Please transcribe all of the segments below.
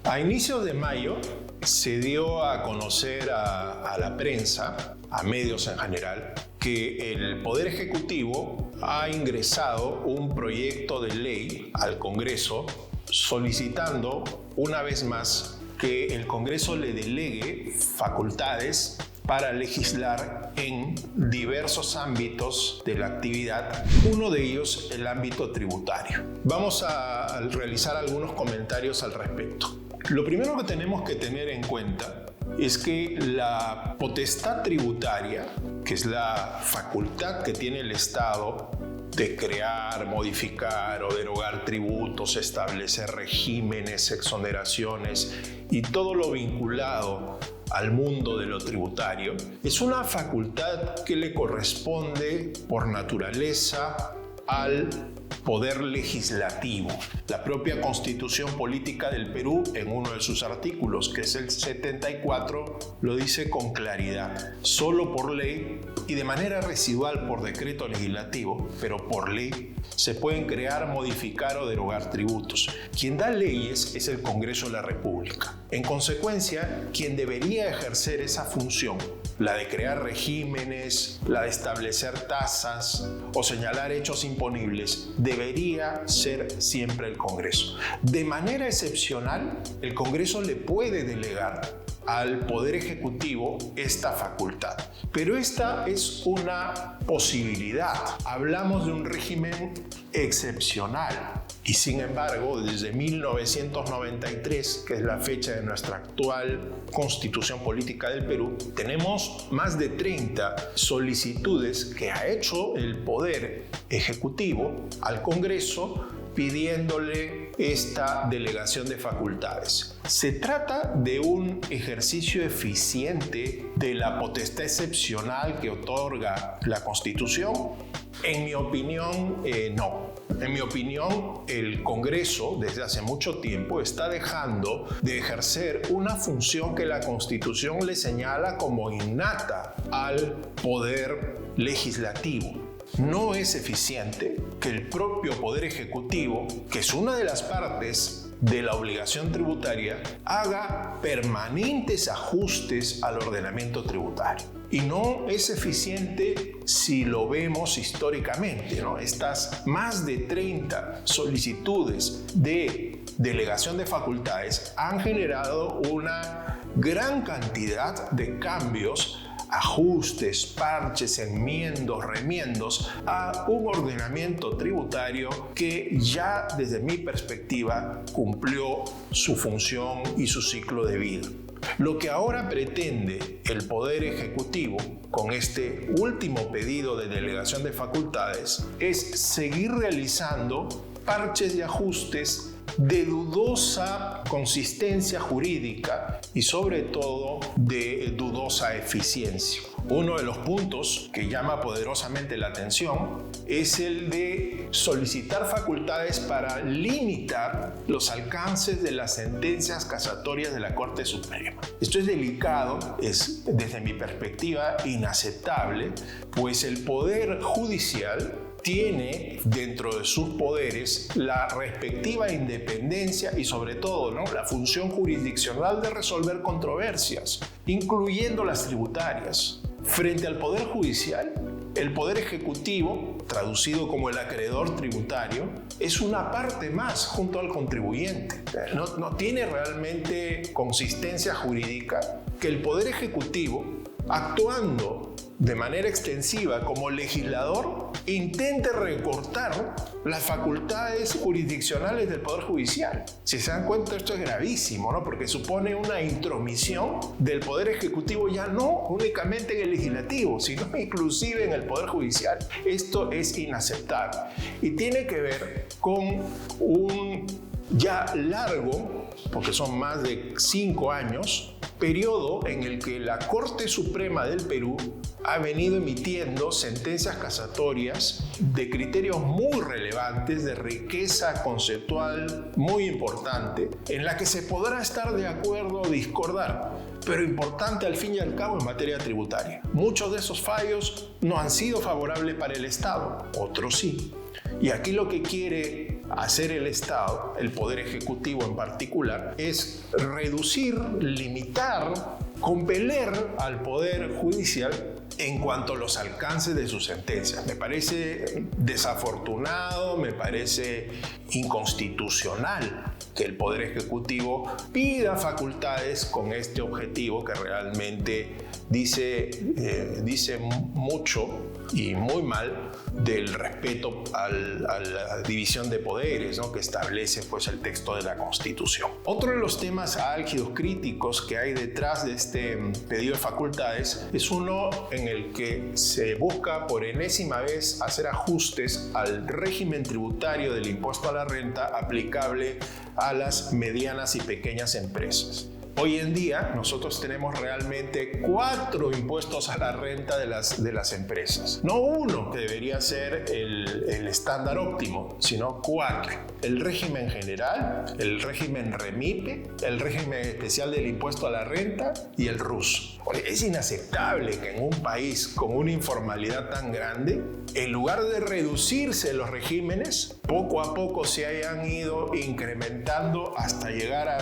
A inicios de mayo se dio a conocer a la prensa, a medios en general, que el Poder Ejecutivo ha ingresado un proyecto de ley al Congreso solicitando una vez más que el Congreso le delegue facultades para legislar en diversos ámbitos de la actividad, uno de ellos el ámbito tributario. Vamos a realizar algunos comentarios al respecto. Lo primero que tenemos que tener en cuenta es que la potestad tributaria, que es la facultad que tiene el Estado de crear, modificar o derogar tributos, establecer regímenes, exoneraciones y todo lo vinculado al mundo de lo tributario, es una facultad que le corresponde por naturaleza al poder legislativo. La propia Constitución Política del Perú, en uno de sus artículos, que es el 74, lo dice con claridad. Solo por ley y de manera residual por decreto legislativo, pero por ley, se pueden crear, modificar o derogar tributos. Quien da leyes es el Congreso de la República. En consecuencia, quien debería ejercer esa función, la de crear regímenes, la de establecer tasas o señalar hechos imponibles, debería ser siempre el Congreso. De manera excepcional, el Congreso le puede delegar al Poder Ejecutivo esta facultad. Pero esta es una posibilidad. Hablamos de un régimen excepcional. Y sin embargo, desde 1993, que es la fecha de nuestra actual Constitución Política del Perú, tenemos más de 30 solicitudes que ha hecho el Poder Ejecutivo al Congreso pidiéndole esta delegación de facultades. Se trata de un ejercicio eficiente de la potestad excepcional que otorga la Constitución. En mi opinión, no. En mi opinión, el Congreso, desde hace mucho tiempo, está dejando de ejercer una función que la Constitución le señala como innata al Poder Legislativo. No es eficiente que el propio Poder Ejecutivo, que es una de las partes de la obligación tributaria, haga permanentes ajustes al ordenamiento tributario. Y no es eficiente si lo vemos históricamente, ¿no? Estas más de 30 solicitudes de delegación de facultades han generado una gran cantidad de cambios, ajustes, parches, enmiendos, remiendos a un ordenamiento tributario que ya desde mi perspectiva cumplió su función y su ciclo de vida. Lo que ahora pretende el Poder Ejecutivo con este último pedido de delegación de facultades es seguir realizando parches y ajustes de dudosa consistencia jurídica y sobre todo de dudosa eficiencia. Uno de los puntos que llama poderosamente la atención es el de solicitar facultades para limitar los alcances de las sentencias casatorias de la Corte Suprema. Esto es delicado, es desde mi perspectiva inaceptable, pues el Poder Judicial tiene dentro de sus poderes la respectiva independencia y sobre todo, ¿no?, la función jurisdiccional de resolver controversias, incluyendo las tributarias. Frente al Poder Judicial, el Poder Ejecutivo, traducido como el acreedor tributario, es una parte más junto al contribuyente. No tiene realmente consistencia jurídica que el Poder Ejecutivo, actuando de manera extensiva como legislador, intente recortar las facultades jurisdiccionales del Poder Judicial. Si se dan cuenta, esto es gravísimo, ¿no? Porque supone una intromisión del Poder Ejecutivo ya no únicamente en el Legislativo, sino inclusive en el Poder Judicial. Esto es inaceptable y tiene que ver con un ya largo, porque son más de 5 años, periodo en el que la Corte Suprema del Perú ha venido emitiendo sentencias casatorias de criterios muy relevantes, de riqueza conceptual muy importante, en la que se podrá estar de acuerdo o discordar, pero importante al fin y al cabo en materia tributaria. Muchos de esos fallos no han sido favorables para el Estado, otros sí. Y aquí lo que quiere hacer el Estado, el Poder Ejecutivo en particular, es reducir, limitar, compeler al Poder Judicial en cuanto a los alcances de sus sentencias. Me parece desafortunado, me parece inconstitucional que el Poder Ejecutivo pida facultades con este objetivo que realmente dice mucho y muy mal del respeto a la división de poderes, ¿no?, que establece pues, el texto de la Constitución. Otro de los temas álgidos, críticos que hay detrás de este pedido de facultades es uno en el que se busca por enésima vez hacer ajustes al régimen tributario del impuesto a la renta aplicable a las medianas y pequeñas empresas. Hoy en día nosotros tenemos realmente 4 impuestos a la renta de las empresas. No uno, que debería ser el estándar óptimo, sino 4. El régimen general, el régimen REMIPE, el régimen especial del impuesto a la renta y el RUS. Es inaceptable que en un país con una informalidad tan grande, en lugar de reducirse los regímenes, poco a poco se hayan ido incrementando hasta llegar a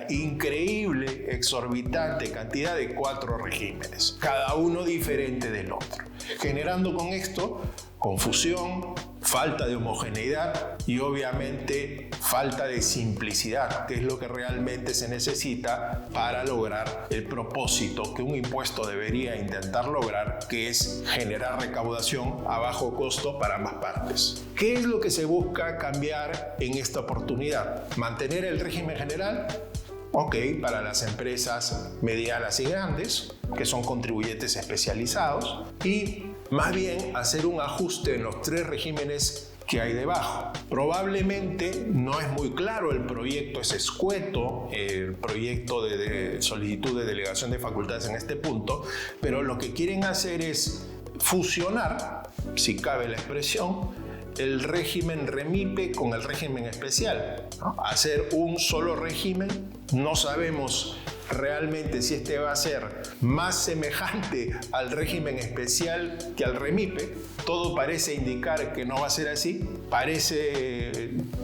increíble, exorbitante cantidad de 4 regímenes, cada uno diferente del otro, generando con esto confusión, falta de homogeneidad y obviamente falta de simplicidad, que es lo que realmente se necesita para lograr el propósito que un impuesto debería intentar lograr, que es generar recaudación a bajo costo para ambas partes. ¿Qué es lo que se busca cambiar en esta oportunidad? ¿Mantener el régimen general? Ok, para las empresas medianas y grandes, que son contribuyentes especializados, y más bien hacer un ajuste en los 3 regímenes que hay debajo. Probablemente no es muy claro, el proyecto es escueto, el proyecto de solicitud de delegación de facultades en este punto, pero lo que quieren hacer es fusionar, si cabe la expresión, el régimen REMIPE con el régimen especial, ¿no? Hacer un solo régimen. No sabemos realmente si este va a ser más semejante al régimen especial que al REMIPE. Todo parece indicar que no va a ser así. Parece,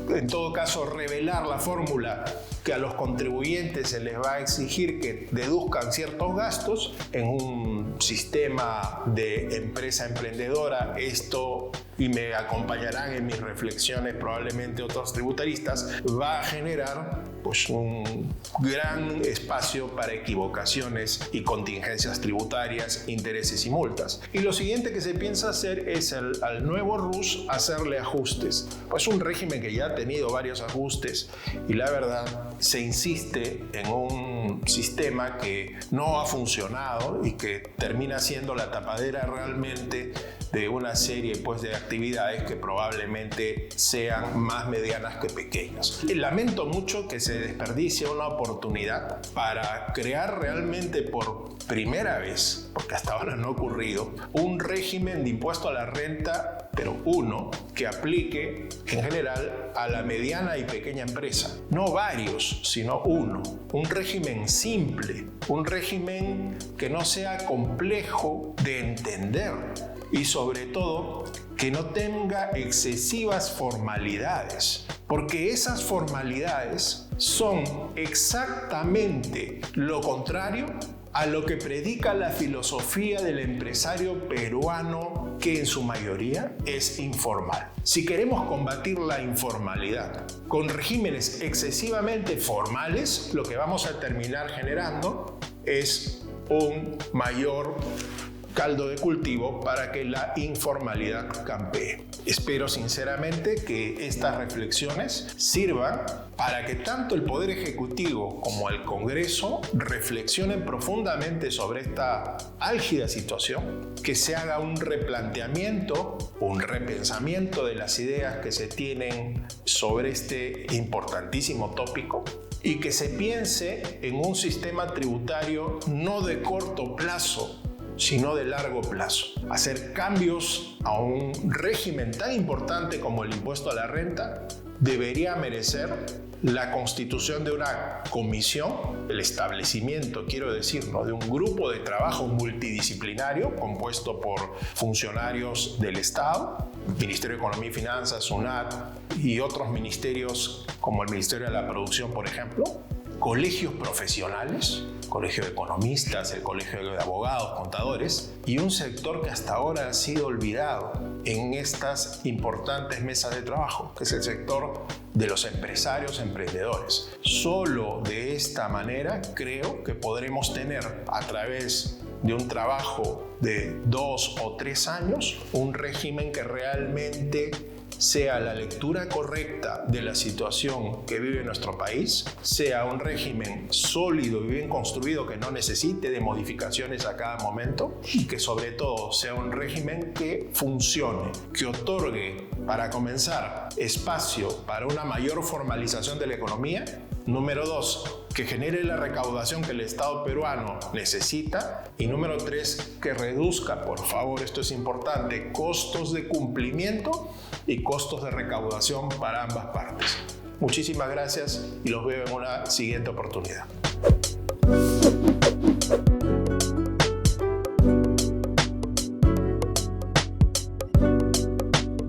en todo caso, revelar la fórmula que a los contribuyentes se les va a exigir que deduzcan ciertos gastos. En un sistema de empresa emprendedora, esto, y me acompañarán en mis reflexiones probablemente otros tributaristas, va a generar pues un gran espacio para equivocaciones y contingencias tributarias, intereses y multas. Y lo siguiente que se piensa hacer es al nuevo RUS hacerle ajustes. Pues un régimen que ya ha tenido varios ajustes y la verdad se insiste en un sistema que no ha funcionado y que termina siendo la tapadera realmente de una serie pues, de actividades que probablemente sean más medianas que pequeñas. Y lamento mucho que se desperdicie una oportunidad para crear realmente por primera vez, porque hasta ahora no ha ocurrido, un régimen de impuesto a la renta, pero uno que aplique en general a la mediana y pequeña empresa. No varios, sino uno. Un régimen simple, un régimen que no sea complejo de entender y sobre todo que no tenga excesivas formalidades, porque esas formalidades son exactamente lo contrario a lo que predica la filosofía del empresario peruano, que en su mayoría es informal. Si queremos combatir la informalidad con regímenes excesivamente formales, lo que vamos a terminar generando es un mayor caldo de cultivo para que la informalidad campee. Espero sinceramente que estas reflexiones sirvan para que tanto el Poder Ejecutivo como el Congreso reflexionen profundamente sobre esta álgida situación, que se haga un replanteamiento, un repensamiento de las ideas que se tienen sobre este importantísimo tópico, y que se piense en un sistema tributario no de corto plazo, sino de largo plazo. Hacer cambios a un régimen tan importante como el impuesto a la renta debería merecer la constitución de una comisión, el establecimiento, quiero decir, ¿no?, de un grupo de trabajo multidisciplinario compuesto por funcionarios del Estado, Ministerio de Economía y Finanzas, SUNAT y otros ministerios como el Ministerio de la Producción, por ejemplo, colegios profesionales, colegio de economistas, el colegio de abogados, contadores, y un sector que hasta ahora ha sido olvidado en estas importantes mesas de trabajo, que es el sector de los empresarios, emprendedores. Solo de esta manera creo que podremos tener, a través de un trabajo de 2 o 3 años, un régimen que realmente sea la lectura correcta de la situación que vive nuestro país, sea un régimen sólido y bien construido que no necesite de modificaciones a cada momento y que sobre todo sea un régimen que funcione, que otorgue, para comenzar, espacio para una mayor formalización de la economía. Número 2, que genere la recaudación que el Estado peruano necesita. Y número 3, que reduzca, por favor, esto es importante, costos de cumplimiento y costos de recaudación para ambas partes. Muchísimas gracias y los veo en una siguiente oportunidad.